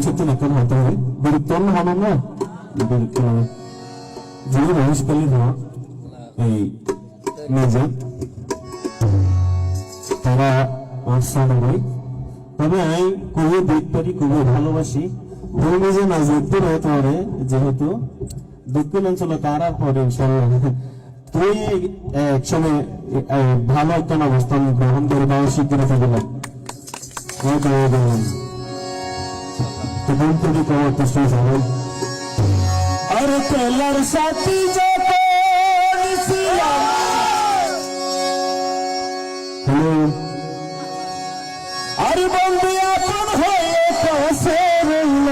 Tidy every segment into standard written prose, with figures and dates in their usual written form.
সচেতন এখন হতে হবে, বিরক্তন্ন হন না, যে মহিষকালী হওয়া এই মেজর তারা অবস্থান হয়। তবে আমি খুবই দেখতে পারি, খুবই ভালোবাসি ভূমি যে নাজিরপুর হতে পারে, যেহেতু দক্ষিণ অঞ্চলে তারা পরে ইনশাল্লাহ তুই একসময় ভালো একটা অবস্থান গ্রহণ করে দেওয়ার স্বীকৃতি দিলাম। তখন তুমি কমার চেষ্টা করো। আর পেলার সাথী হ্যালো, আর বন্ধু আপন হয়ে কাছে রইল,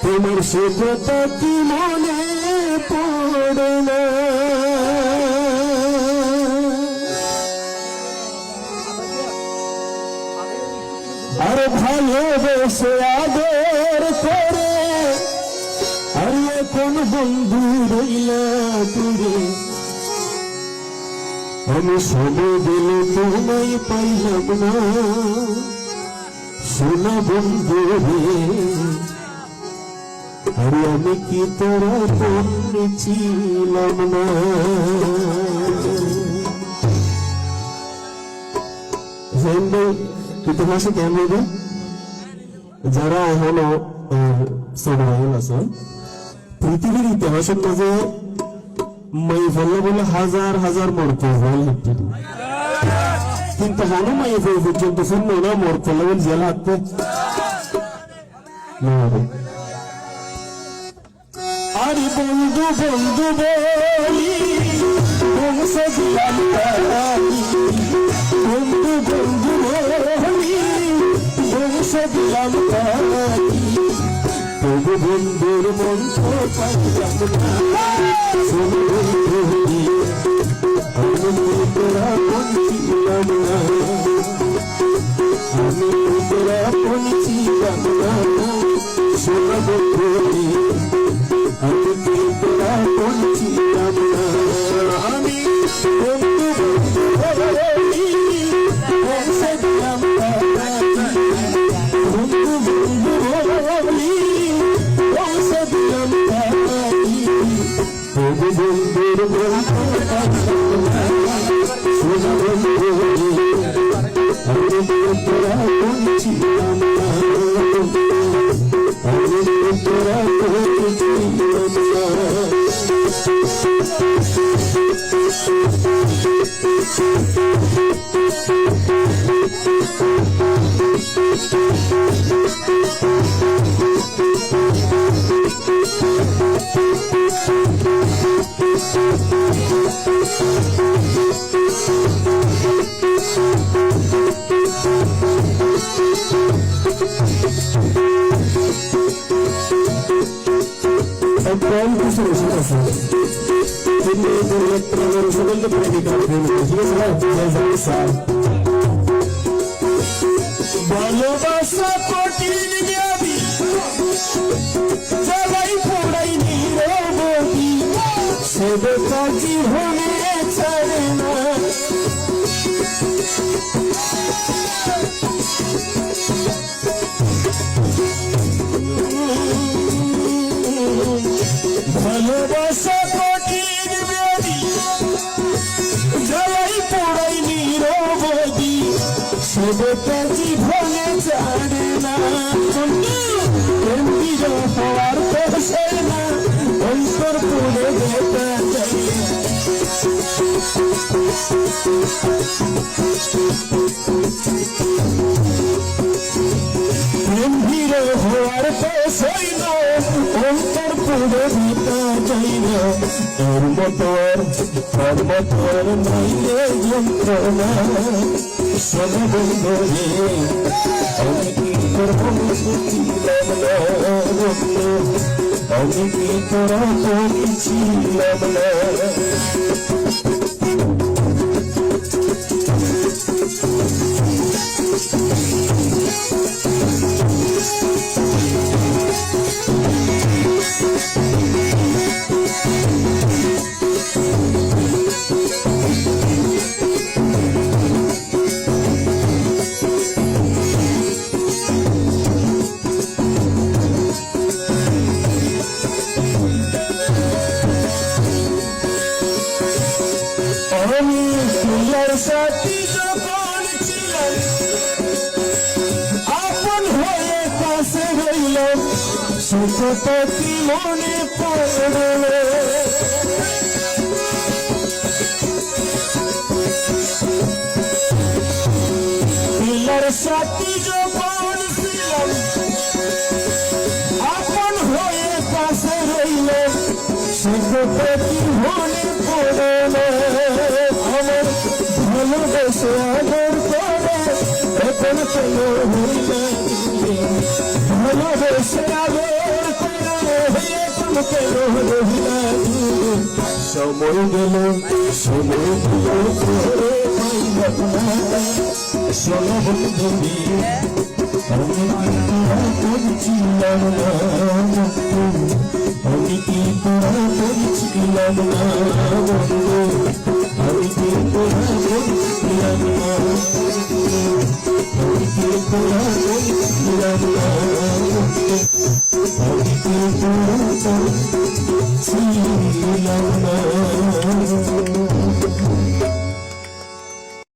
তোমার সে কথা কি মনে পড়ে না? আর ভালোবেসে আদর করে আর এখন বন্ধু রইলা দূরে, আমি সবে দিলে তোমায় পাইলাম না সোনা বন্ধু রে। আর আমি কি তোরা বন্ধু ছিলাম না? ইতিহাসে কেন হবে যারা এখনো সবাইল আছেন, পৃথিবীর ইতিহাসের মাঝে মাই ফেললে বলে হাজার হাজার মরতে কিন্তু হলো মাই ফেল পর্যন্ত শুনল না মর ফেললে বলে জেল হাঁটতে। আরে বন্ধু বন্ধু বলি বংশ দিলাম, বন্ধু বন্ধু বলি বংশ দিলাম, তবু বন্ধুর মন্ত্র পাইলাম না। আমি তোরা পৌঁছিলাম না, আমি তোরা পৌঁছিলাম না সোনা বন্ধু, আমি তোরা পৌঁছিলাম না। আমি বন্ধু বন্ধু বলি বংশ দিলাম, বন্ধু বন্ধু বলি বংশ দিলাম, তবু বন্ধুর মন্ত্র সোনা বন্ধু, আমি তোরা পৌঁছিলাম না, আমি তোরা পৌঁছিলাম না। কম কিছু ওষুধ আছে কিন্তু সকলকে প্রেমিকা ঠিক আছে। ভালোবাসা কঠিন যাবি জ্বালাই পোড়াই নিরবধি, সেবে কাজী হলে ছাড়ে না। ভালোবাসা কঠিন ব্যাধি জ্বালাই পোড়াই নিরবধি, সেবে জীবনে ছাড়ে না। হওয়ার পেশে না অন্তর পুড়ে যেতে চাই, গম্ভীর হওয়ার পেশাই না অন্তর পুড়ে যেতে চাই না। তোর মতর নাইলে যন্ত্রণা সোনা বন্ধু রে, আমি কি তোর ছিলাম না, আমি কি তোরা ছিলাম না। সাথী যখন ছিলাম আপন হয়ে কাছে রইলাম সে কথা কি মনে পড়ল পিলার সাথী যখন ছিলাম আপন হয়ে কাছে রইলাম সে কথা কি মনে পড়ল আমার ভালোবেসে আদর করে এখন কেন হইলে ভালোবেসে আদর করে এখন কেন হইলে সময় গেল সময় গেল করে শোনো বন্ধুরি করছিলাম না আমি কি তোরা করছিলাম না বন্ধু আমি কি তোরা করছিলাম না আমি কি তোরা করছিলাম না আমি কি তোরা করছিলাম না